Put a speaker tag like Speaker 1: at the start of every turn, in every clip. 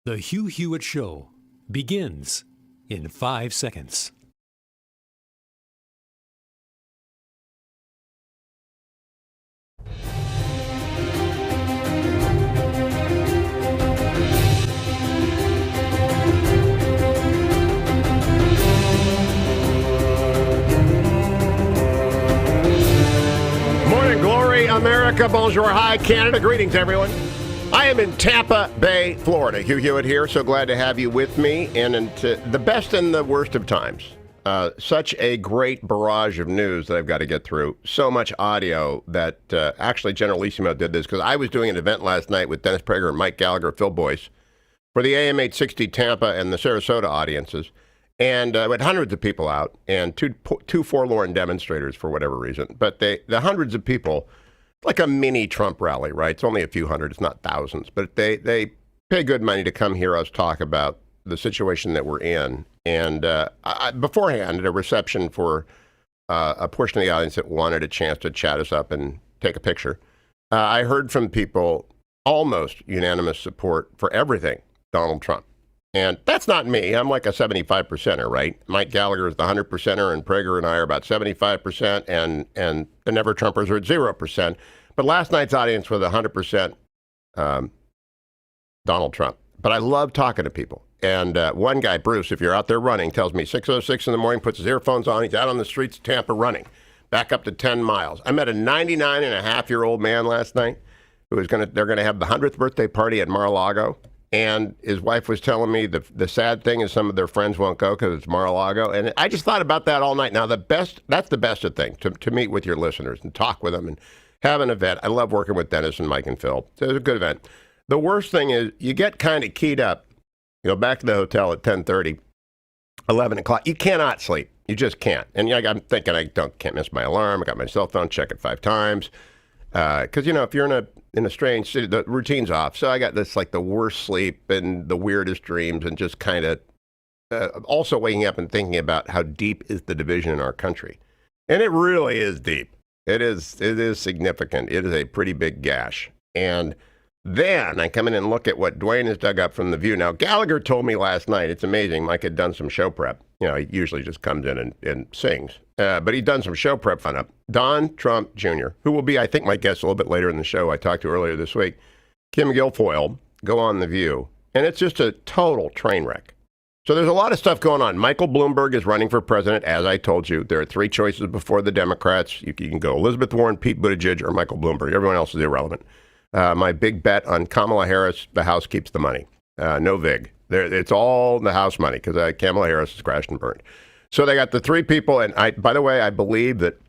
Speaker 1: The Hugh Hewitt Show begins in 5 seconds.
Speaker 2: Morning glory, America, bonjour, hi, Canada, greetings everyone. I am in Tampa Bay, Florida. Hugh Hewitt here, so glad to have you with me, and into the best and the worst of times. Such a great barrage of news that I've got to get through. So much audio that actually Generalissimo did this, because I was doing an event last night with Dennis Prager and Mike Gallagher, Phil Boyce, for the AM 860 Tampa and the Sarasota audiences. And we had hundreds of people out, and two forlorn demonstrators for whatever reason. But the hundreds of people, like a mini Trump rally, right? It's only a few hundred, it's not thousands. But they pay good money to come hear us talk about the situation that we're in. And beforehand, at a reception for a portion of the audience that wanted a chance to chat us up and take a picture, I heard from people almost unanimous support for everything Donald Trump. And that's not me. I'm like a 75%er, right? Mike Gallagher is the 100%er, and Prager and I are about 75%, and the Never Trumpers are at 0%. But last night's audience was 100% Donald Trump. But I love talking to people. And one guy, Bruce, if you're out there running, tells me 6:06 in the morning, puts his earphones on, he's out on the streets of Tampa running, back up to 10 miles. I met a 99-and-a-half-year-old man last night who is they're going to have the 100th birthday party at Mar-a-Lago. And his wife was telling me the sad thing is some of their friends won't go because it's Mar-a-Lago. And I just thought about that all night. Now, that's the best of things, to meet with your listeners and talk with them and have an event. I love working with Dennis and Mike and Phil. So it was a good event. The worst thing is you get kind of keyed up. You go back to the hotel at 10:30, 11 o'clock. You cannot sleep. You just can't. And I'm thinking can't miss my alarm. I got my cell phone, check it 5 times. Because, if you're in a strange city, the routine's off. So I got this, like, the worst sleep and the weirdest dreams, and just kind of also waking up and thinking about how deep is the division in our country. And it really is deep. It is significant. It is a pretty big gash. And then I come in and look at what Dwayne has dug up from The View. Now, Gallagher told me last night, it's amazing, Mike had done some show prep. He usually just comes in and sings. But he'd done some show prep fun up. Don Trump Jr., who will be, I think, my guest a little bit later in the show, I talked to earlier this week, Kim Guilfoyle, go on The View. And it's just a total train wreck. So there's a lot of stuff going on. Michael Bloomberg is running for president, as I told you. There are 3 choices before the Democrats. You can go Elizabeth Warren, Pete Buttigieg, or Michael Bloomberg. Everyone else is irrelevant. My big bet on Kamala Harris, the House keeps the money. No vig. It's all the House money, because Kamala Harris is crashed and burned. So they got the 3 people, and by the way, I believe that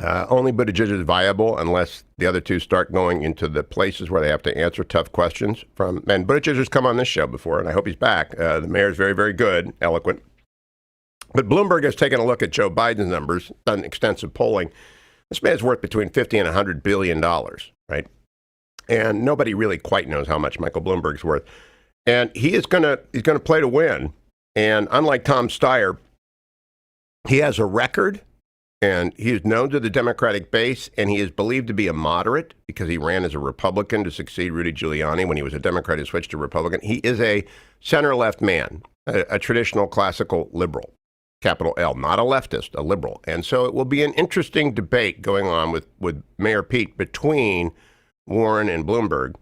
Speaker 2: only Buttigieg is viable unless the other 2 start going into the places where they have to answer tough questions from. And Buttigieg has come on this show before, and I hope he's back. The mayor's very, very good, eloquent. But Bloomberg has taken a look at Joe Biden's numbers, done extensive polling. This man's worth between $50 and $100 billion, right? And nobody really quite knows how much Michael Bloomberg's worth. And he's gonna play to win. And unlike Tom Steyer, he has a record, and he is known to the Democratic base, and he is believed to be a moderate because he ran as a Republican to succeed Rudy Giuliani. When he was a Democrat, he switched to Republican. He is a center-left man, a traditional classical liberal, capital L, not a leftist, a liberal. And so it will be an interesting debate going on with Mayor Pete between Warren and Bloomberg.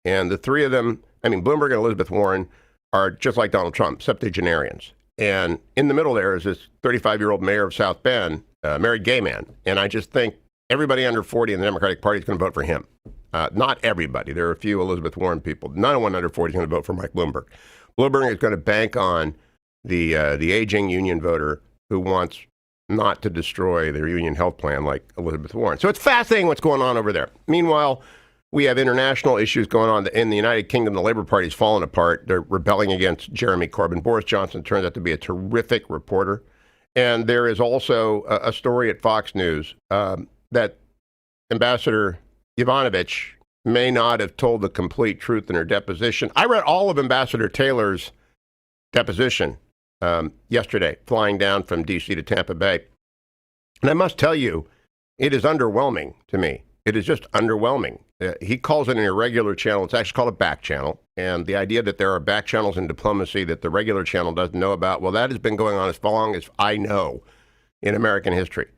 Speaker 2: And the 3 of them, Bloomberg and Elizabeth Warren, are just like Donald Trump, septuagenarians. And in the middle there is this 35-year-old mayor of South Bend, married gay man. And I just think everybody under 40 in the Democratic Party is going to vote for him. Not everybody. There are a few Elizabeth Warren people. No one under 40 is going to vote for Mike Bloomberg. Bloomberg is going to bank on the aging union voter who wants not to destroy their union health plan like Elizabeth Warren. So it's fascinating what's going on over there. Meanwhile, we have international issues going on. In the United Kingdom, the Labour Party's fallen apart. They're rebelling against Jeremy Corbyn. Boris Johnson turns out to be a terrific reporter. And there is also a story at Fox News that Ambassador Yovanovitch may not have told the complete truth in her deposition. I read all of Ambassador Taylor's deposition yesterday, flying down from D.C. to Tampa Bay. And I must tell you, it is underwhelming to me. It is just underwhelming. He calls it an irregular channel. It's actually called a back channel. And the idea that there are back channels in diplomacy that the regular channel doesn't know about, well, that has been going on as long as I know in American history.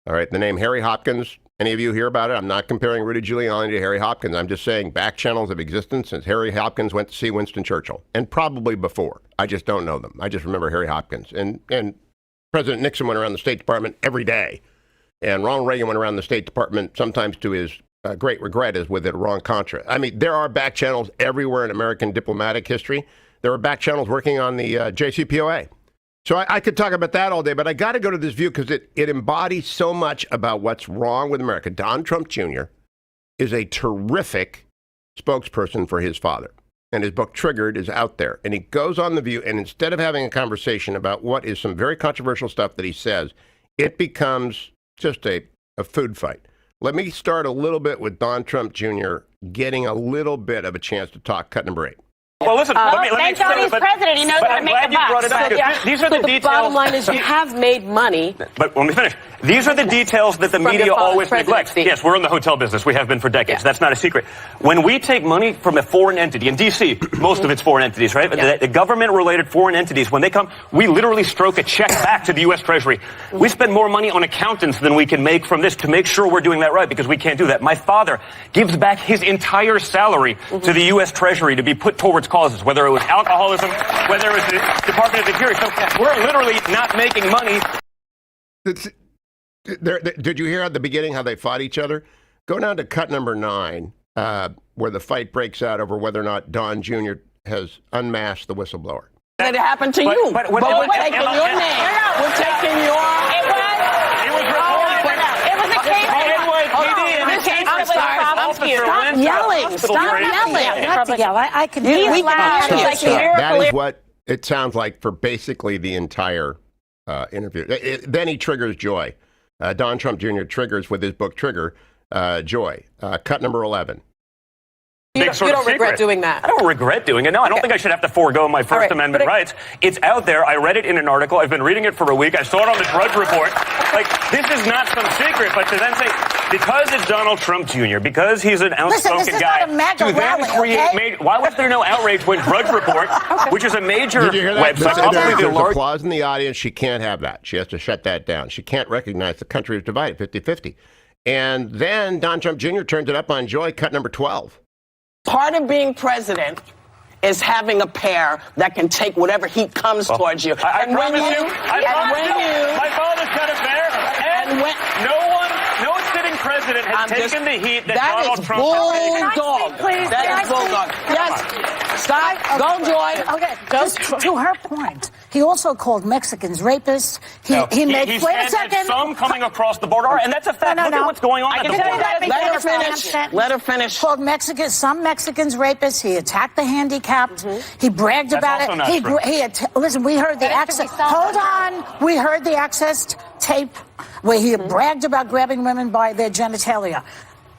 Speaker 2: All right, the name Harry Hopkins, any of you hear about it? I'm not comparing Rudy Giuliani to Harry Hopkins. I'm just saying back channels have existed since Harry Hopkins went to see Winston Churchill, and probably before. I just don't know them. I just remember Harry Hopkins. And President Nixon went around the State Department every day. And Ronald Reagan went around the State Department, sometimes to his great regret, is with Iran-Contra. I mean, there are back channels everywhere in American diplomatic history. There are back channels working on the JCPOA. So I could talk about that all day, but I got to go to this view because it embodies so much about what's wrong with America. Don Trump Jr. is a terrific spokesperson for his father. And his book, Triggered, is out there. And he goes on The View, and instead of having a conversation about what is some very controversial stuff that he says, it becomes just a food fight. Let me start a little bit with Don Trump Jr. getting a little bit of a chance to talk. Cut number 8.
Speaker 3: Well, listen, let me
Speaker 4: thank God he's president. He knows how to make the bucks.
Speaker 3: These are the details.
Speaker 5: The bottom line is you have made money.
Speaker 3: But let me finish. These are the details that the media always neglects. Yes, we're in the hotel business. We have been for decades. Yeah. That's not a secret. When we take money from a foreign entity, in D.C., most of it's foreign entities, right? Yeah. The government-related foreign entities, when they come, we literally stroke a check back to the U.S. Treasury. We spend more money on accountants than we can make from this to make sure we're doing that right, because we can't do that. My father gives back his entire salary to the U.S. Treasury to be put towards causes, whether it was alcoholism, whether it was the Department of the Interior. So we're literally not making money.
Speaker 2: Did you hear at the beginning how they fought each other? Go down to cut number 9, where the fight breaks out over whether or not Don Jr. has unmasked the whistleblower.
Speaker 6: That happened to you.
Speaker 3: But
Speaker 6: we're taking your name. We're taking your...
Speaker 3: It was reported.
Speaker 4: It was a case.
Speaker 6: I'm sorry. Stop yelling. Stop yelling.
Speaker 5: Not to yell. I can do
Speaker 6: it.
Speaker 2: That is what it sounds like for basically the entire interview. Then he triggers Joy. Don Trump Jr. triggers with his book Trigger, Joy. Cut number 11.
Speaker 5: You don't regret doing that.
Speaker 3: I don't regret doing it. No, I don't think I should have to forego my First Amendment rights. It's out there. I read it in an article. I've been reading it for a week. I saw it on the Drudge Report. Like, this is not some secret, but to then say, because it's Donald Trump Jr., because he's an outspoken guy, to then create why was there no outrage when Drudge Report, which is a major website,
Speaker 2: there's applause in the audience. She can't have that. She has to shut that down. She can't recognize the country is divided 50-50. And then Don Trump Jr. turns it up on Joy, cut number 12.
Speaker 6: Part of being president is having a pair that can take whatever heat comes towards you.
Speaker 3: I promise you, my father's got a pair, and no sitting president has taken the heat that Donald Trump has taken.
Speaker 6: That is bulldog. Yes. Stop. Go, Joy.
Speaker 5: Okay. Just to her point, he also called Mexicans rapists. He made.
Speaker 3: He
Speaker 5: wait a
Speaker 3: said
Speaker 5: second.
Speaker 3: that some coming across the border are, and that's a fact. Look at what's going on at the border.
Speaker 6: Let her finish.
Speaker 5: Called some Mexicans rapists. He attacked the handicapped. He bragged about it. Listen, we heard the access. Hold on. We heard the access tape where he bragged about grabbing women by their genitalia.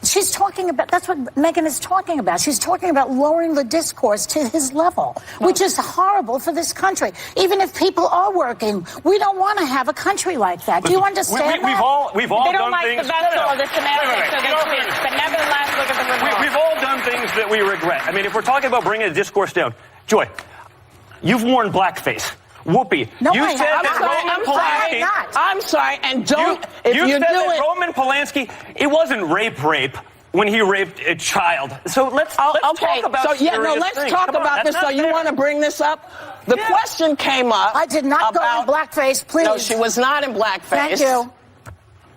Speaker 5: She's talking about, that's what Megyn is talking about. She's talking about lowering the discourse to his level, which is horrible for this country. Even if people are working, we don't want to have a country like that. Do you understand that?
Speaker 3: We've all
Speaker 4: they don't
Speaker 3: done
Speaker 4: like
Speaker 3: things.
Speaker 4: The vessel or the semantics of the tweets, but nevertheless, look at the result.
Speaker 3: We've all done things that we regret. I mean, if we're talking about bringing the discourse down, Joy, you've worn blackface. Whoopi,
Speaker 5: no,
Speaker 3: you said that Roman Polanski.
Speaker 6: I'm sorry, and don't.
Speaker 3: You said that Roman Polanski. It wasn't rape when he raped a child. So let's talk about.
Speaker 6: Let's talk about this. So you want to bring this up? The question came up.
Speaker 5: I did not go in blackface, please.
Speaker 6: No, she was not in blackface.
Speaker 5: Thank you.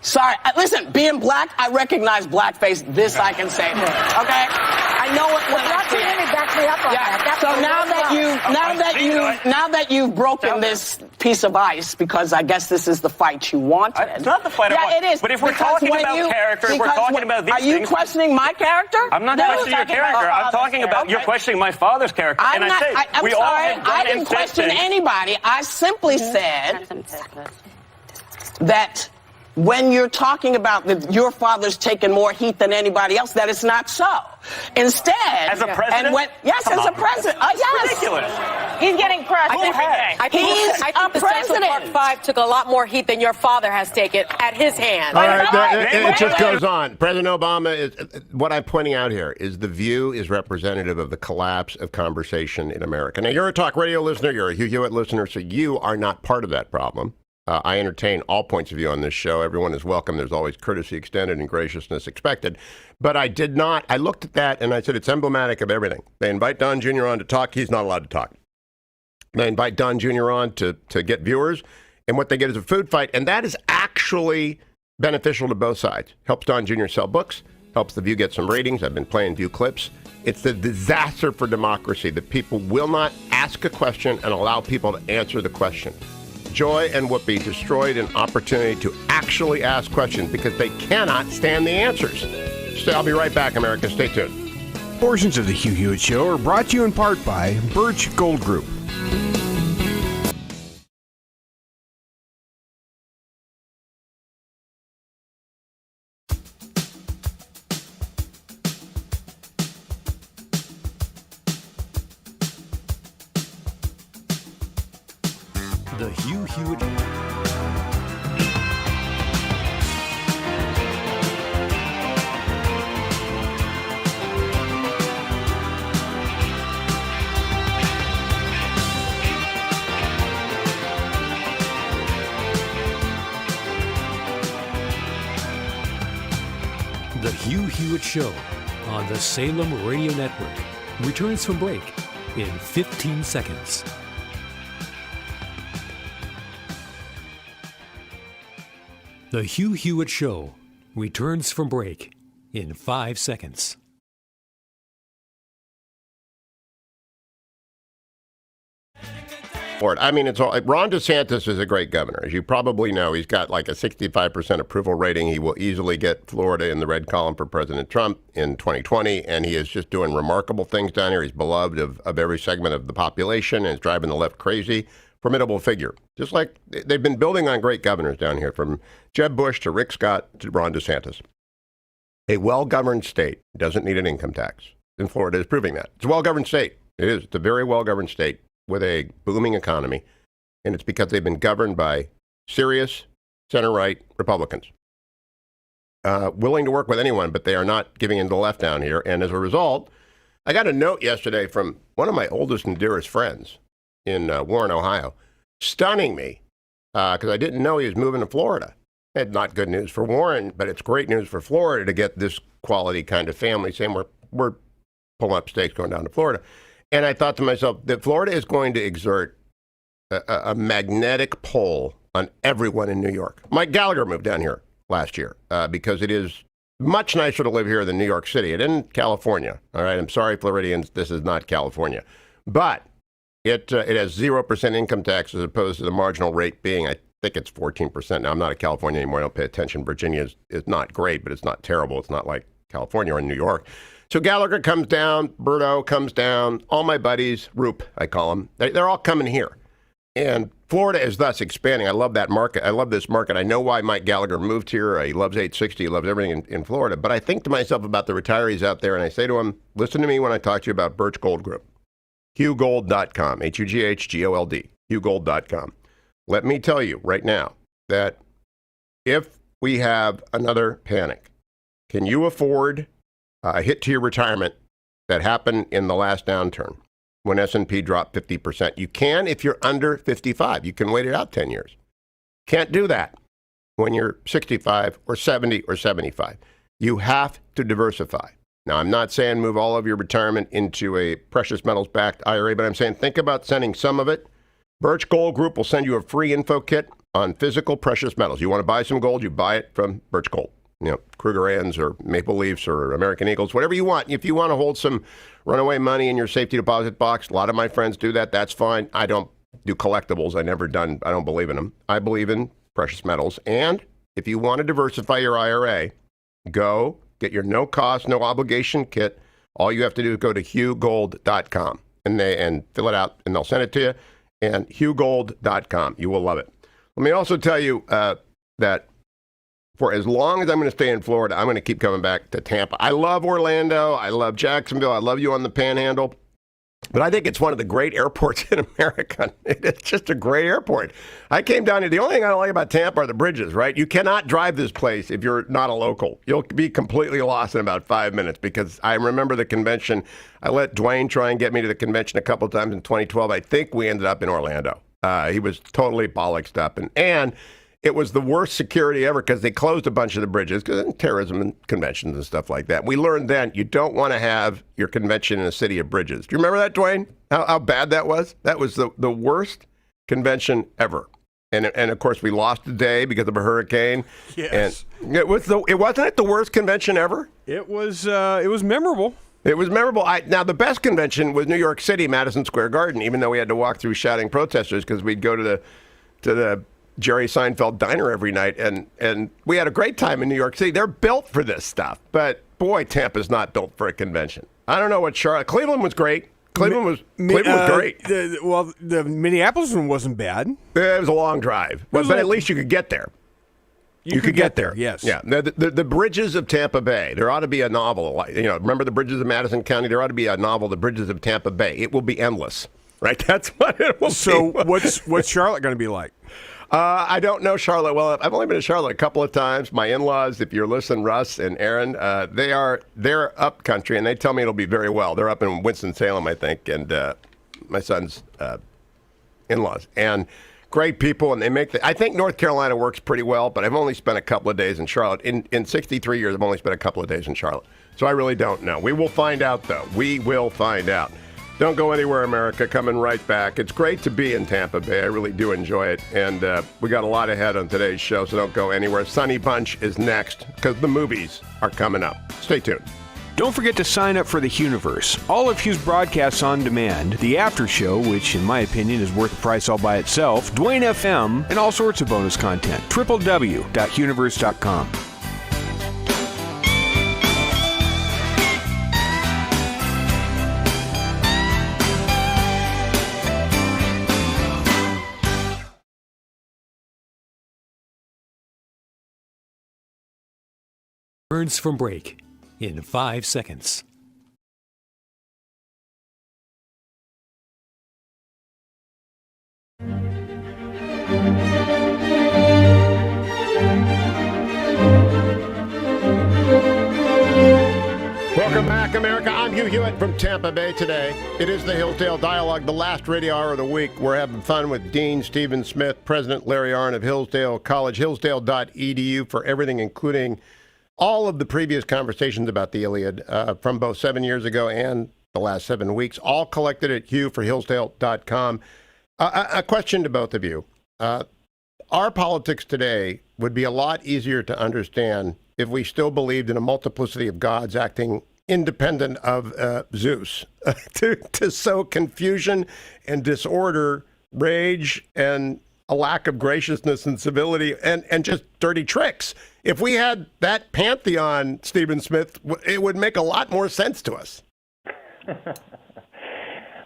Speaker 6: Sorry. Listen, being black, I recognize blackface. This I can say. Okay? I know it when I see it.
Speaker 5: Back me up on that.
Speaker 6: So now that you've broken this piece of ice, because I guess this is the fight you wanted.
Speaker 3: It's not the fight I want.
Speaker 6: It is.
Speaker 3: But if we're talking about character, if we're talking about these things.
Speaker 6: Are you questioning my character?
Speaker 3: I'm not questioning your character. I'm talking about you're questioning my father's character.
Speaker 6: I'm sorry. I didn't question anybody. I simply said that when you're talking about that your father's taken more heat than anybody else, that is not so. Instead,
Speaker 3: as a president,
Speaker 6: as a president, yes.
Speaker 3: Ridiculous.
Speaker 4: He's getting crushed every day.
Speaker 7: I think the Central Park Five took a lot more heat than your father has taken at his hands.
Speaker 2: All right, it just goes on. President Obama is what I'm pointing out here is The View is representative of the collapse of conversation in America. Now, you're a talk radio listener, you're a Hugh Hewitt listener, so you are not part of that problem. I entertain all points of view on this show. Everyone is welcome. There's always courtesy extended and graciousness expected. But I looked at that and I said it's emblematic of everything. They invite Don Jr. on to talk. He's not allowed to talk. They invite Don Jr. on to get viewers. And what they get is a food fight. And that is actually beneficial to both sides. Helps Don Jr. sell books. Helps The View get some ratings. I've been playing View clips. It's a disaster for democracy that people will not ask a question and allow people to answer the question. Joy and Whoopi destroyed an opportunity to actually ask questions because they cannot stand the answers. So I'll be right back, America. Stay tuned.
Speaker 8: Portions of the Hugh Hewitt Show are brought to you in part by Birch Gold Group.
Speaker 1: The Hugh Hewitt. The Hugh Hewitt Show on the Salem Radio Network returns from break in 15 seconds. The Hugh Hewitt Show returns from break in 5 seconds.
Speaker 2: I mean, it's all. Ron DeSantis is a great governor. As you probably know, he's got like a 65% approval rating. He will easily get Florida in the red column for President Trump in 2020, and he is just doing remarkable things down here. He's beloved of every segment of the population and is driving the left crazy. Formidable figure. Just like they've been building on great governors down here, from Jeb Bush to Rick Scott to Ron DeSantis. A well-governed state doesn't need an income tax. And Florida is proving that. It's a well-governed state. It is. It's a very well-governed state with a booming economy. And it's because they've been governed by serious center-right Republicans. Willing to work with anyone, but they are not giving in to the left down here. And as a result, I got a note yesterday from one of my oldest and dearest friends in Warren, Ohio, stunning me because I didn't know he was moving to Florida. It's not good news for Warren, but it's great news for Florida to get this quality kind of family saying we're pulling up stakes going down to Florida. And I thought to myself that Florida is going to exert a magnetic pull on everyone in New York. Mike Gallagher moved down here last year because it is much nicer to live here than New York City and in California. All right, I'm sorry, Floridians, this is not California. But it has 0% income tax as opposed to the marginal rate being, I think it's 14%. Now, I'm not a California anymore. I don't pay attention. Virginia is not great, but it's not terrible. It's not like California or New York. So Gallagher comes down, Berto comes down, all my buddies, Roop, I call them, they're all coming here. And Florida is thus expanding. I love that market. I love this market. I know why Mike Gallagher moved here. He loves 860. He loves everything in Florida. But I think to myself about the retirees out there, and I say to them, listen to me when I talk to you about Birch Gold Group. HughGold.com, HughGold, HughGold.com. Let me tell you right now that if we have another panic, can you afford a hit to your retirement that happened in the last downturn when S&P dropped 50%? You can if you're under 55. You can wait it out 10 years. Can't do that when you're 65 or 70 or 75. You have to diversify. Now, I'm not saying move all of your retirement into a precious metals-backed IRA, but I'm saying think about sending some of it. Birch Gold Group will send you a free info kit on physical precious metals. You want to buy some gold, you buy it from Birch Gold. You know, Krugerrands or Maple Leafs or American Eagles, whatever you want. If you want to hold some runaway money in your safety deposit box, a lot of my friends do that. That's fine. I don't do collectibles. I don't believe in them. I believe in precious metals. And if you want to diversify your IRA, go get your no-cost, no-obligation kit. All you have to do is go to HughGold.com and fill it out, and they'll send it to you. And HughGold.com. You will love it. Let me also tell you that for as long as I'm going to stay in Florida, I'm going to keep coming back to Tampa. I love Orlando. I love Jacksonville. I love you on the Panhandle. But I think it's one of the great airports in America. It's just a great airport. I came down here. The only thing I don't like about Tampa are the bridges, right? You cannot drive this place if you're not a local. You'll be completely lost in about 5 minutes because I remember the convention. I let Dwayne try and get me to the convention a couple of times in 2012. I think we ended up in Orlando. He was totally bollocksed up. And it was the worst security ever because they closed a bunch of the bridges because of terrorism and conventions and stuff like that. We learned then you don't want to have your convention in a city of bridges. Do you remember that, Dwayne? How bad that was? That was the worst convention ever. And of course we lost the day because of a hurricane.
Speaker 8: Yes.
Speaker 2: And it wasn't it the worst convention ever?
Speaker 8: It was memorable.
Speaker 2: It was memorable. Now, the best convention was New York City, Madison Square Garden, even though we had to walk through shouting protesters because we'd go to the Jerry Seinfeld diner every night, and we had a great time in New York City. They're built for this stuff, but boy, Tampa's not built for a convention. I don't know what Cleveland was great. Cleveland was great.
Speaker 8: The Minneapolis one wasn't bad.
Speaker 2: It was a long drive, but at least you could get there. You could get there.
Speaker 8: Yes.
Speaker 2: Yeah. The bridges of Tampa Bay. There ought to be a novel. Remember the bridges of Madison County? There ought to be a novel, The Bridges of Tampa Bay. It will be endless, right? That's what it will be.
Speaker 8: So what's Charlotte going to be like?
Speaker 2: I don't know Charlotte well. I've only been to Charlotte a couple of times. My in-laws, if you're listening, Russ and Aaron, they're up country, and they tell me it'll be very well. They're up in Winston-Salem, I think, and my son's in-laws. And great people, and I think North Carolina works pretty well, but I've only spent a couple of days in Charlotte. In 63 years, I've only spent a couple of days in Charlotte. So I really don't know. We will find out, though. We will find out. Don't go anywhere, America. Coming right back. It's great to be in Tampa Bay. I really do enjoy it. And we got a lot ahead on today's show, so don't go anywhere. Sonny Bunch is next because the movies are coming up. Stay tuned.
Speaker 8: Don't forget to sign up for the Hughes. All of Hughes broadcasts on demand, the after show, which in my opinion is worth the price all by itself, Dwayne FM, and all sorts of bonus content. www.huniverse.com.
Speaker 1: Returns from break in 5 seconds.
Speaker 2: Welcome back, America. I'm Hugh Hewitt from Tampa Bay today. It is the Hillsdale Dialogue, the last radio hour of the week. We're having fun with Dean Stephen Smith, President Larry Arnn of Hillsdale College, hillsdale.edu for everything, including all of the previous conversations about the Iliad from both 7 years ago and the last 7 weeks, all collected at hughforhillsdale.com. A question to both of you. Our politics today would be a lot easier to understand if we still believed in a multiplicity of gods acting independent of Zeus to sow confusion and disorder, rage, and a lack of graciousness and civility and just dirty tricks. If we had that pantheon, Stephen Smith, it would make a lot more sense to us.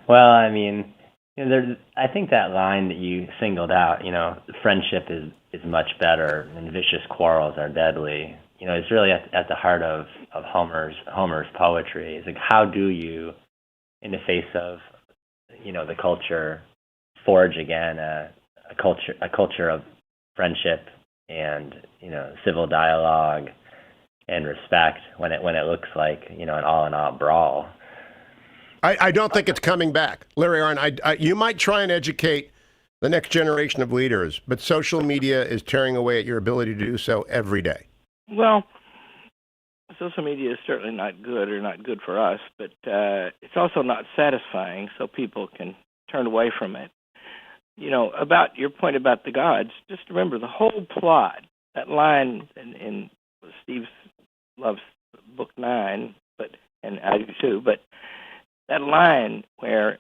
Speaker 9: Well, I mean, I think that line that you singled out, friendship is much better and vicious quarrels are deadly. It's really at the heart of Homer's poetry. It's like, how do you, in the face of, the culture, forge again a culture of friendship and civil dialogue and respect when it looks like an all-in-all brawl.
Speaker 2: I don't think it's coming back, Larry Arnn. You might try and educate the next generation of leaders, but social media is tearing away at your ability to do so every day.
Speaker 10: Well, social media is certainly not good or not good for us, but it's also not satisfying, so people can turn away from it. About your point about the gods, just remember the whole plot, that line in Steve loves Book 9, and I do too, but that line where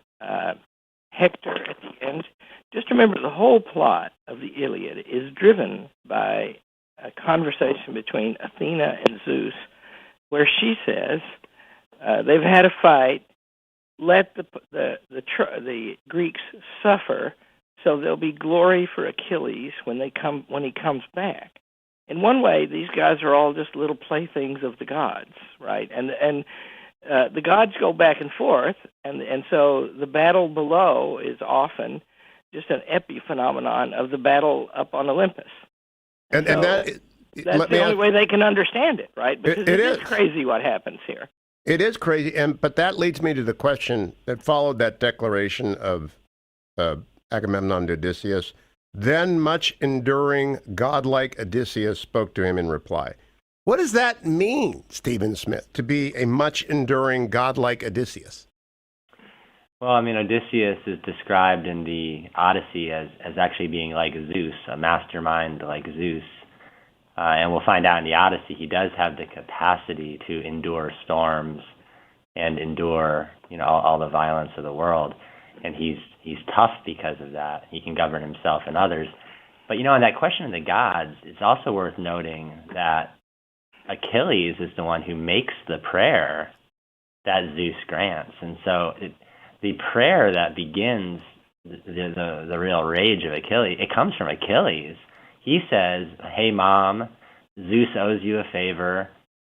Speaker 10: Hector at the end, just remember the whole plot of the Iliad is driven by a conversation between Athena and Zeus, where she says they've had a fight, let the Greeks suffer, so there'll be glory for Achilles when he comes back. In one way, these guys are all just little playthings of the gods, right? And the gods go back and forth, and so the battle below is often just an epiphenomenon of the battle up on Olympus.
Speaker 2: And
Speaker 10: that's the only way they can understand it, right? Because it is crazy what happens here.
Speaker 2: It is crazy, but that leads me to the question that followed that declaration of Agamemnon to Odysseus. Then much enduring, godlike Odysseus spoke to him in reply. What does that mean, Stephen Smith, to be a much enduring, godlike Odysseus?
Speaker 9: Well, I mean, Odysseus is described in the Odyssey as actually being like Zeus, a mastermind like Zeus. And we'll find out in the Odyssey he does have the capacity to endure storms and endure, all the violence of the world. And he's tough because of that. He can govern himself and others. But, on that question of the gods, it's also worth noting that Achilles is the one who makes the prayer that Zeus grants. And so the prayer that begins the real rage of Achilles, it comes from Achilles. He says, hey, Mom, Zeus owes you a favor,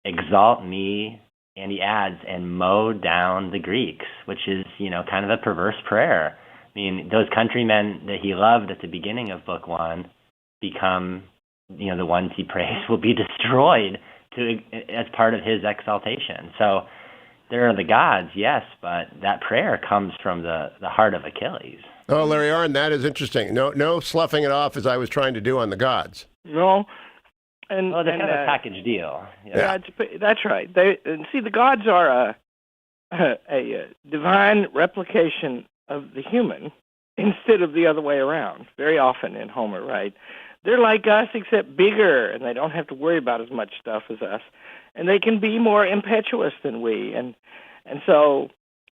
Speaker 9: exalt me, and he adds, and mow down the Greeks, which is, kind of a perverse prayer. I mean, those countrymen that he loved at the beginning of Book 1 become, the ones he prays will be destroyed as part of his exaltation. So there are the gods, yes, but that prayer comes from the heart of Achilles.
Speaker 2: Oh, Larry Arnn, that is interesting. No sloughing it off as I was trying to do on the gods.
Speaker 10: No.
Speaker 9: It's kind of a package deal.
Speaker 10: Yeah, that's right. The gods are a divine replication of the human instead of the other way around, very often in Homer, right? They're like us except bigger, and they don't have to worry about as much stuff as us. And they can be more impetuous than we. And so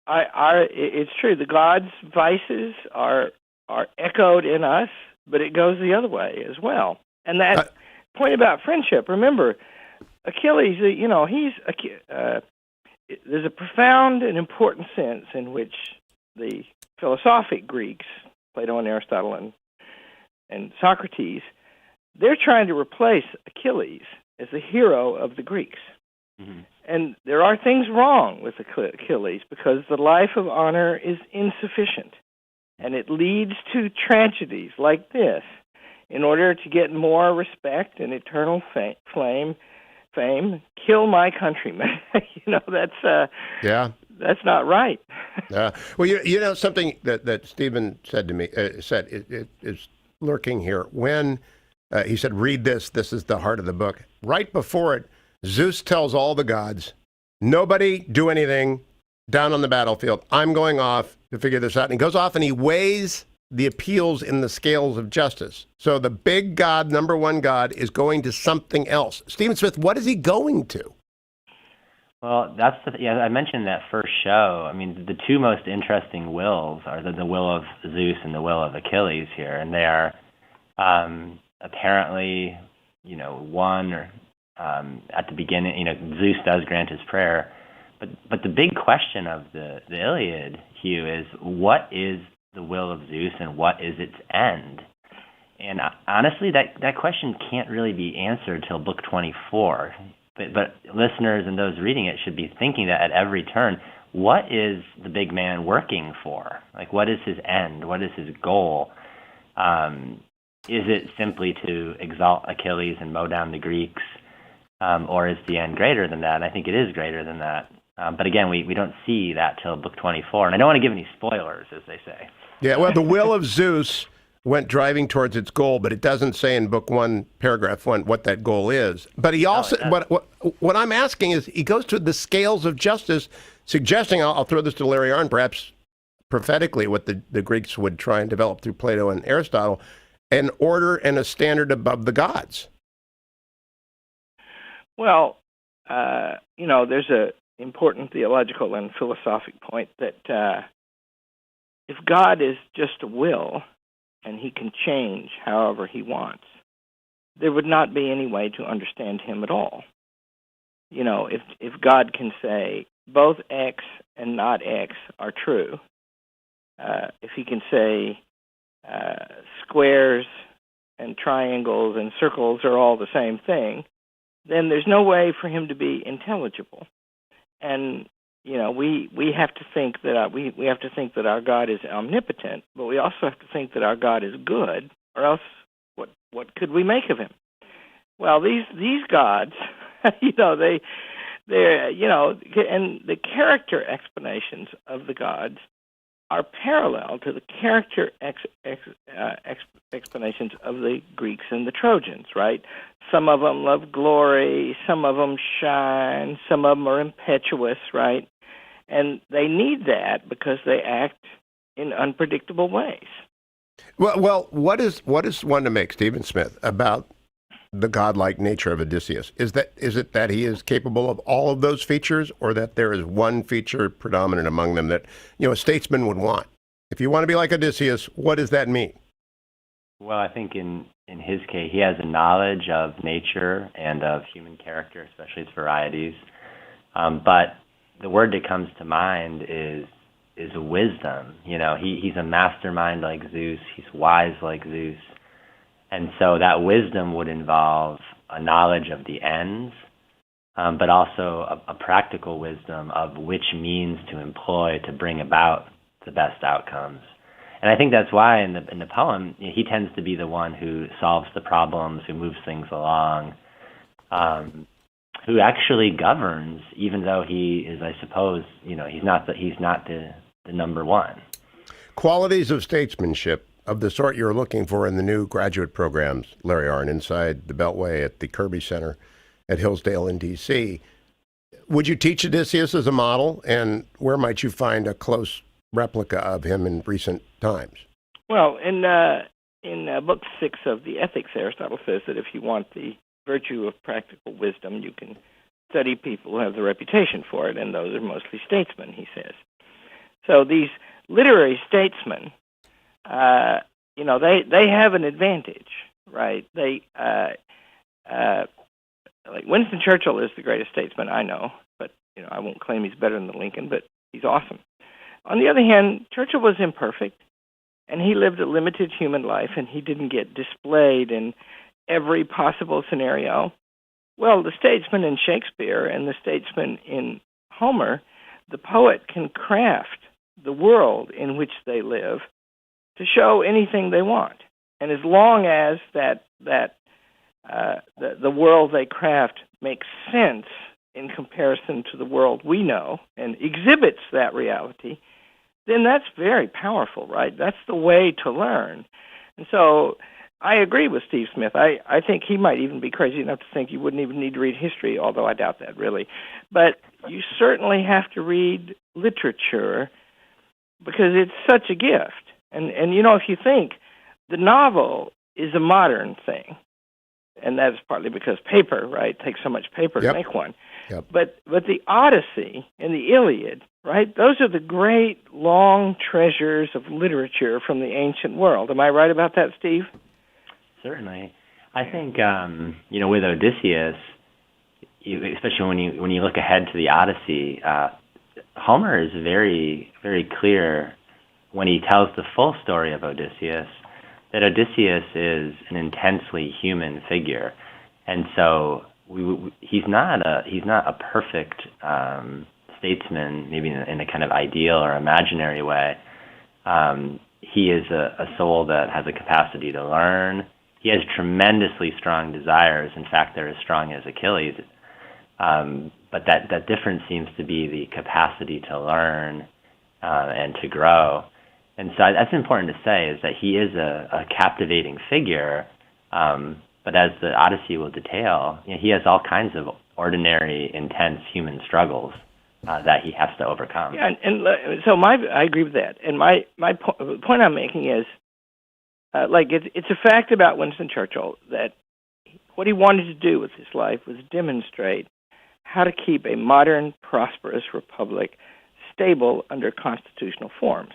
Speaker 10: it's true. The gods' vices are echoed in us, but it goes the other way as well. And that point about friendship, remember, Achilles, there's a profound and important sense in which the philosophic Greeks, Plato and Aristotle and Socrates, they're trying to replace Achilles as the hero of the Greeks. Mm-hmm. And there are things wrong with Achilles because the life of honor is insufficient. And it leads to tragedies like this. In order to get more respect and eternal fame, kill my countrymen. That's not right.
Speaker 2: Well, something that Stephen said to me, it is lurking here. When he said, read this is the heart of the book. Right before it, Zeus tells all the gods, nobody do anything down on the battlefield. I'm going off to figure this out. And he goes off and he weighs the appeals in the scales of justice. So the big God, number one God, is going to something else. Stephen Smith, what is he going to?
Speaker 9: Well, I mentioned that first show. I mean, the two most interesting wills are the will of Zeus and the will of Achilles here. And they are apparently, one or at the beginning, Zeus does grant his prayer. But the big question of the Iliad, Hugh, is what is the will of Zeus and what is its end? And honestly, that question can't really be answered till Book 24. But listeners and those reading it should be thinking that at every turn, what is the big man working for? Like, what is his end? What is his goal? Is it simply to exalt Achilles and mow down the Greeks? Or is the end greater than that? And I think it is greater than that. But again, we don't see that till Book 24. And I don't want to give any spoilers, as they say.
Speaker 2: Yeah, well, the will of Zeus went driving towards its goal, but it doesn't say in Book 1, Paragraph 1, what that goal is. But he also, what I'm asking is, he goes to the scales of justice, suggesting, I'll throw this to Larry Arnn, perhaps prophetically, what the Greeks would try and develop through Plato and Aristotle, an order and a standard above the gods.
Speaker 10: Well, there's an important theological and philosophic point that if God is just a will and he can change however he wants, there would not be any way to understand him at all. If God can say both X and not X are true, if he can say squares and triangles and circles are all the same thing, then there's no way for him to be intelligible. And we have to think that we have to think that our God is omnipotent, but we also have to think that our God is good, or else what could we make of him? Well, these gods, they're and the character explanations of the gods are parallel to the character explanations of the Greeks and the Trojans, right? Some of them love glory, some of them shine, some of them are impetuous, right? And they need that because they act in unpredictable ways.
Speaker 2: Well, what is one to make, Stephen Smith, about the godlike nature of Odysseus? Is it that he is capable of all of those features, or that there is one feature predominant among them that a statesman would want? If you want to be like Odysseus, what does that mean?
Speaker 9: Well, I think in his case, he has a knowledge of nature and of human character, especially its varieties. But the word that comes to mind is wisdom. He's a mastermind like Zeus. He's wise like Zeus. And so that wisdom would involve a knowledge of the ends, but also a practical wisdom of which means to employ to bring about the best outcomes. And I think that's why in the poem, he tends to be the one who solves the problems, who moves things along, who actually governs, even though he is, I suppose, he's not the number one.
Speaker 2: Qualities of statesmanship of the sort you're looking for in the new graduate programs, Larry Arnn, inside the Beltway at the Kirby Center at Hillsdale in D.C. Would you teach Odysseus as a model, and where might you find a close replica of him in recent times?
Speaker 10: Well, in Book 6 of the Ethics, Aristotle says that if you want the virtue of practical wisdom, you can study people who have the reputation for it, and those are mostly statesmen, he says. So these literary statesmen, they have an advantage, right? They, like Winston Churchill is the greatest statesman I know, but I won't claim he's better than Lincoln, but he's awesome. On the other hand, Churchill was imperfect, and he lived a limited human life, and he didn't get displayed in every possible scenario. Well, the statesman in Shakespeare and the statesman in Homer, the poet can craft the world in which they live to show anything they want. And as long as the world they craft makes sense in comparison to the world we know and exhibits that reality, then that's very powerful, right? That's the way to learn. And so I agree with Steve Smith. I think he might even be crazy enough to think you wouldn't even need to read history, although I doubt that, really. But you certainly have to read literature because it's such a gift. And if you think, the novel is a modern thing, and that's partly because paper, right, takes so much paper to make one.
Speaker 2: Yep.
Speaker 10: But the Odyssey and the Iliad, right, those are the great long treasures of literature from the ancient world. Am I right about that, Steve?
Speaker 9: Certainly. I think, with Odysseus, especially when you look ahead to the Odyssey, Homer is very, very clear when he tells the full story of Odysseus that Odysseus is an intensely human figure, and so he's not a perfect statesman, maybe in a kind of ideal or imaginary way. He is a soul that has a capacity to learn. He has tremendously strong desires. In fact, they're as strong as Achilles. But that difference seems to be the capacity to learn and to grow. And so that's important to say, is that he is a captivating figure, but as the Odyssey will detail, he has all kinds of ordinary, intense human struggles that he has to overcome.
Speaker 10: Yeah, so I agree with that. And my point I'm making is, it's a fact about Winston Churchill that what he wanted to do with his life was demonstrate how to keep a modern, prosperous republic stable under constitutional forms.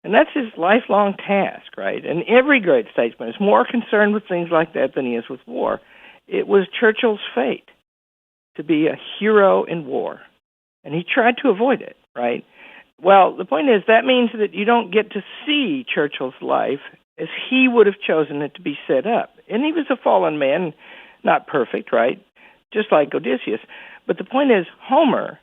Speaker 10: And that's his lifelong task, right? And every great statesman is more concerned with things like that than he is with war. It was Churchill's fate to be a hero in war, and he tried to avoid it, right? Well, the point is that means that you don't get to see Churchill's life as he would have chosen it to be set up. And he was a fallen man, not perfect, right? Just like Odysseus. But the point is, Homer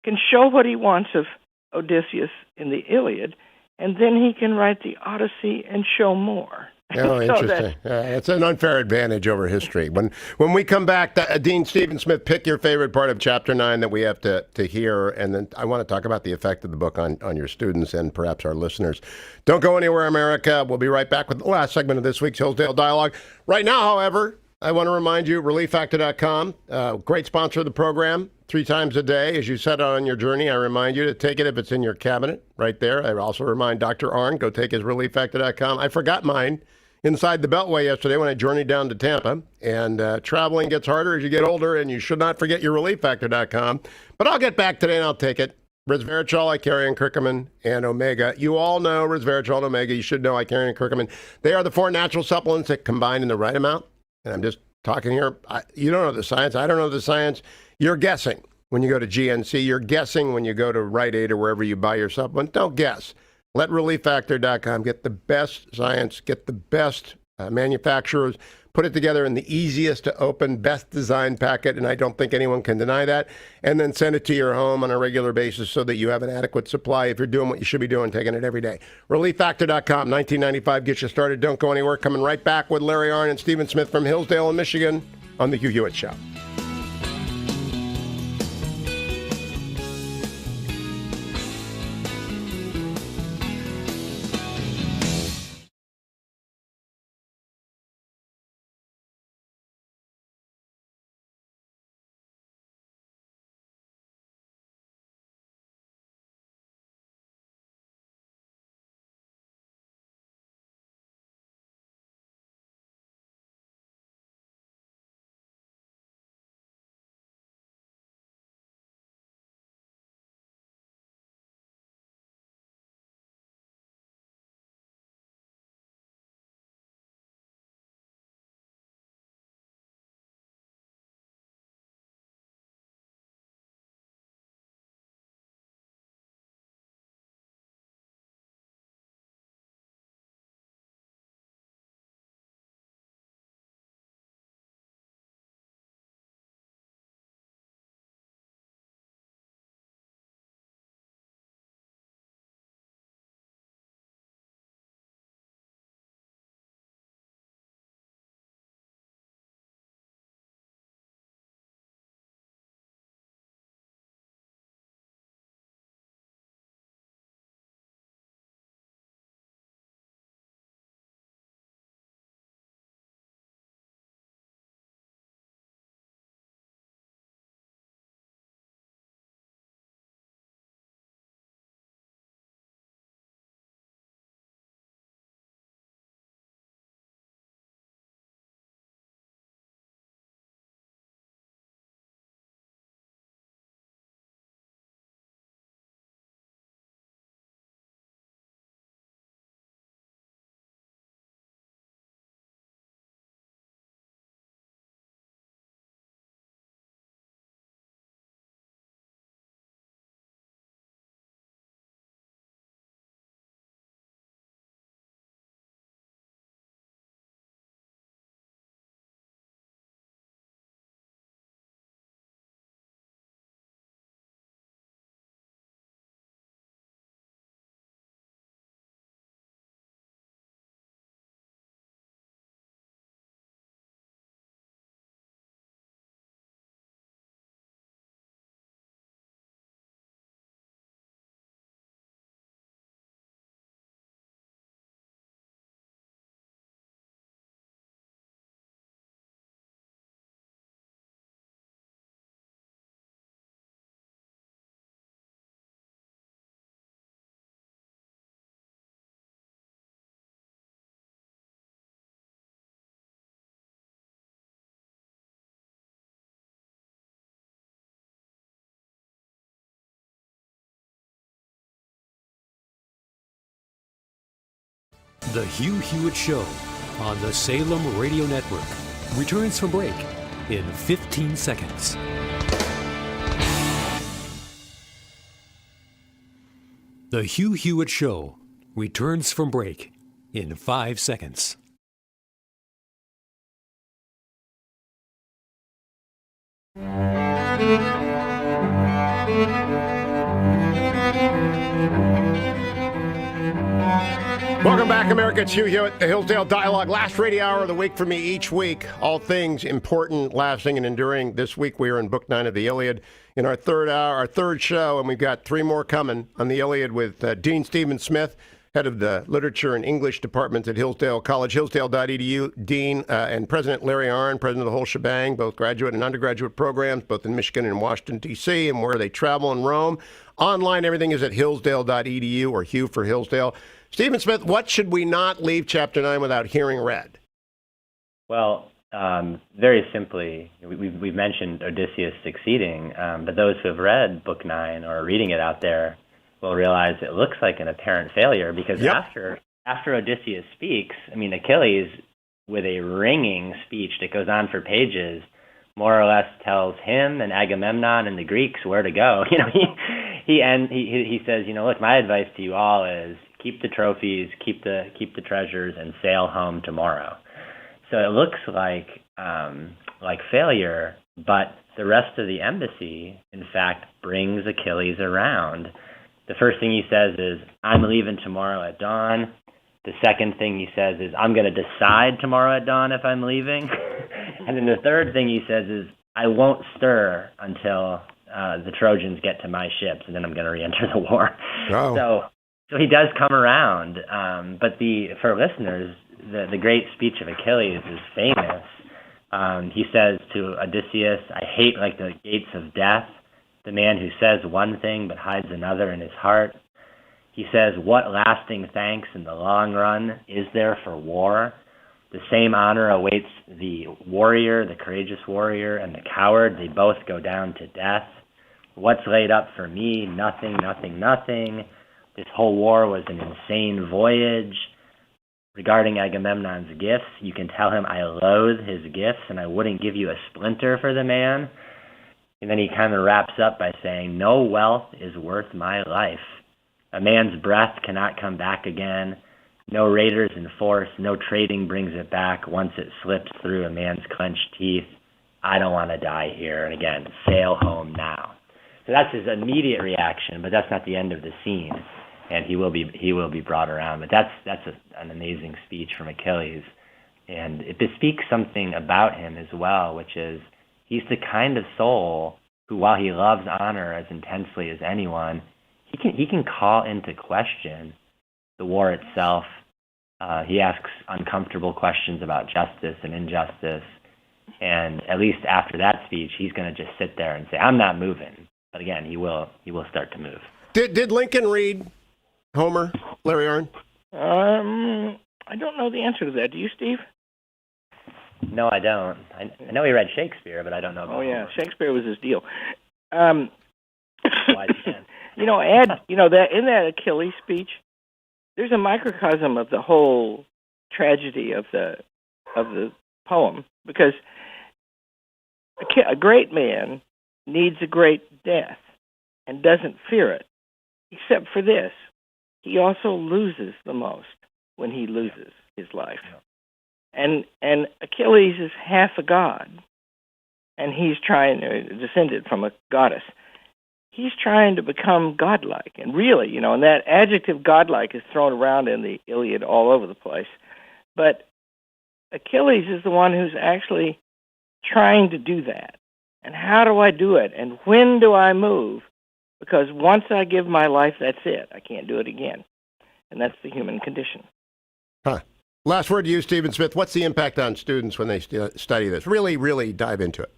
Speaker 10: can show what he wants of Odysseus in the Iliad, and then he can write the Odyssey and show more.
Speaker 2: Oh, interesting. It's an unfair advantage over history. When we come back, Dean Stephen Smith, pick your favorite part of Chapter 9 that we have to hear, and then I want to talk about the effect of the book on your students and perhaps our listeners. Don't go anywhere, America. We'll be right back with the last segment of this week's Hillsdale Dialogue. Right now, however, I want to remind you, ReliefFactor.com, great sponsor of the program. 3 times a day, as you set out on your journey, I remind you to take it if it's in your cabinet, right there. I also remind Dr. Arnn, go take his ReliefFactor.com. I forgot mine inside the Beltway yesterday when I journeyed down to Tampa. And traveling gets harder as you get older, and you should not forget your ReliefFactor.com. But I'll get back today, and I'll take it. Resveratrol, Icarian, curcumin, and Omega. You all know Resveratrol and Omega. You should know Icarian and curcumin. They are the 4 natural supplements that combine in the right amount. And I'm just talking here. You don't know the science. I don't know the science. You're guessing when you go to GNC. You're guessing when you go to Rite Aid or wherever you buy your supplement. Don't guess. Let ReliefFactor.com get the best science, get the best manufacturers, put it together in the easiest to open, best designed packet, and I don't think anyone can deny that, and then send it to your home on a regular basis so that you have an adequate supply if you're doing what you should be doing, taking it every day. ReliefFactor.com, $19.95 gets you started. Don't go anywhere. Coming right back with Larry Arnn and Stephen Smith from Hillsdale in Michigan on The Hugh Hewitt Show.
Speaker 1: The Hugh Hewitt Show on the Salem Radio Network returns from break in 15 seconds. The Hugh Hewitt Show returns from break in 5 seconds.
Speaker 2: Welcome back, America. It's Hugh Hewitt, the Hillsdale Dialogue. Last radio hour of the week for me each week. All things important, lasting, and enduring. This week we are in Book 9 of the Iliad in our third hour, our third show, and we've got 3 more coming on the Iliad with Dean Stephen Smith, head of the Literature and English Department at Hillsdale College, hillsdale.edu, Dean, and President Larry Arnn, president of the whole shebang, both graduate and undergraduate programs, both in Michigan and Washington, D.C., and where they travel and roam. Online, everything is at hillsdale.edu or Hugh for Hillsdale. Stephen Smith, what should we not leave Chapter 9 without hearing read?
Speaker 9: Well, very simply, we've mentioned Odysseus succeeding, but those who have read Book 9 or are reading it out there will realize it looks like an apparent failure because after Odysseus speaks, I mean, Achilles, with a ringing speech that goes on for pages, more or less tells him and Agamemnon and the Greeks where to go. You know, he says, you know, look, my advice to you all is keep the trophies, keep the treasures, and sail home tomorrow. So it looks like failure, but the rest of the embassy, in fact, brings Achilles around. The first thing he says is, I'm leaving tomorrow at dawn. The second thing he says is, I'm going to decide tomorrow at dawn if I'm leaving. And then the third thing he says is, I won't stir until the Trojans get to my ships, and then I'm going to re-enter the war. Oh. So he does come around, but for listeners, the great speech of Achilles is famous. He says to Odysseus, I hate like the gates of death, the man who says one thing but hides another in his heart. He says, what lasting thanks in the long run is there for war? The same honor awaits the warrior, the courageous warrior, and the coward. They both go down to death. What's laid up for me? Nothing, nothing, nothing. This whole war was an insane voyage. Regarding Agamemnon's gifts, you can tell him I loathe his gifts and I wouldn't give you a splinter for the man. And then he kind of wraps up by saying, no wealth is worth my life. A man's breath cannot come back again. No raiders in force, no trading brings it back once it slips through a man's clenched teeth. I don't want to die here. And again, sail home now. So that's his immediate reaction, but that's not the end of the scene. And he will be brought around. But that's an amazing speech from Achilles. And it bespeaks something about him as well, which is he's the kind of soul who, while he loves honor as intensely as anyone, he can call into question the war itself. He asks uncomfortable questions about justice and injustice. And at least after that speech, he's going to just sit there and say, I'm not moving. But again, he will start to move.
Speaker 2: Did Lincoln read Homer, Larry Arnn?
Speaker 10: I don't know the answer to that. Do you, Steve?
Speaker 9: No, I don't. I know he read Shakespeare, but I don't know about Homer.
Speaker 10: Shakespeare was his deal.
Speaker 9: You know,
Speaker 10: that in that Achilles speech, there's a microcosm of the whole tragedy of the poem, because a great man needs a great death and doesn't fear it, except for this. He also loses the most when he loses his life. And Achilles is half a god, and he's descended from a goddess. He's trying to become godlike, and really, and that adjective godlike is thrown around in the Iliad all over the place. But Achilles is the one who's actually trying to do that. And how do I do it? And when do I move? Because once I give my life, that's it. I can't do it again. And that's the human condition.
Speaker 2: Huh. Last word to you, Stephen Smith. What's the impact on students when they study this? Really, really dive into it.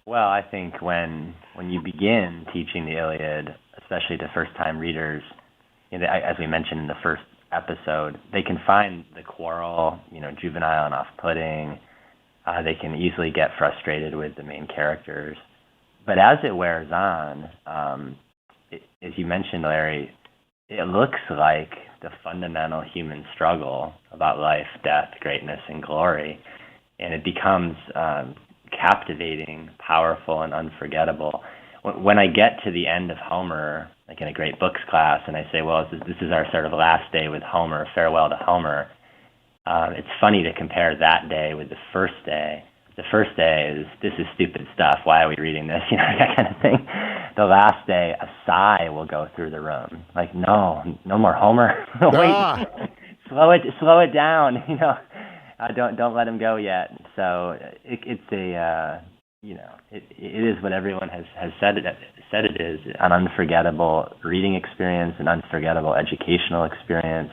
Speaker 9: Well, I think when you begin teaching the Iliad, especially to first-time readers, as we mentioned in the first episode, they can find the quarrel, juvenile and off-putting. They can easily get frustrated with the main characters. But as it wears on, as you mentioned, Larry, it looks like the fundamental human struggle about life, death, greatness, and glory. And it becomes captivating, powerful, and unforgettable. When I get to the end of Homer, like in a great books class, and I say, well, this is our sort of last day with Homer, farewell to Homer, it's funny to compare that day with the first day. The first day is, this is stupid stuff, why are we reading this, that kind of thing. the last day, a sigh will go through the room. Like, no more Homer. Wait, slow it down. Don't let him go yet. So it is what everyone has said it is, an unforgettable reading experience, an unforgettable educational experience.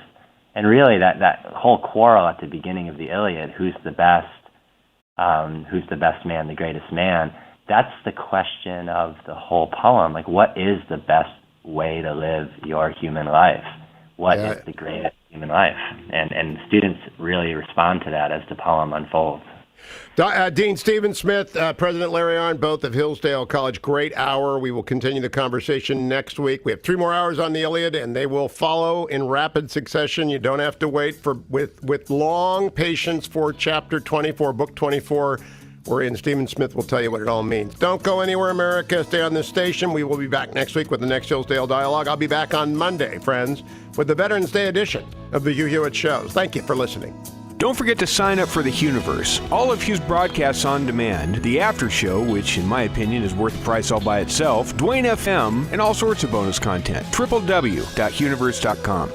Speaker 9: And really that whole quarrel at the beginning of the Iliad, who's the best man, the greatest man, that's the question of the whole poem. Like, what is the best way to live your human life? What is the greatest human life? And students really respond to that as the poem unfolds.
Speaker 2: Dean Stephen Smith, President Larry Arnn, both of Hillsdale College, great hour. We will continue the conversation next week. We have 3 more hours on the Iliad, and they will follow in rapid succession. You don't have to wait with long patience for Chapter 24, Book 24, wherein Stephen Smith will tell you what it all means. Don't go anywhere, America. Stay on this station. We will be back next week with the next Hillsdale Dialogue. I'll be back on Monday, friends, with the Veterans Day edition of the Hugh Hewitt Shows. Thank you for listening.
Speaker 8: Don't forget to sign up for the Hughes. All of Hughes broadcasts on demand, the after show, which in my opinion is worth the price all by itself, Dwayne FM, and all sorts of bonus content. www.huniverse.com.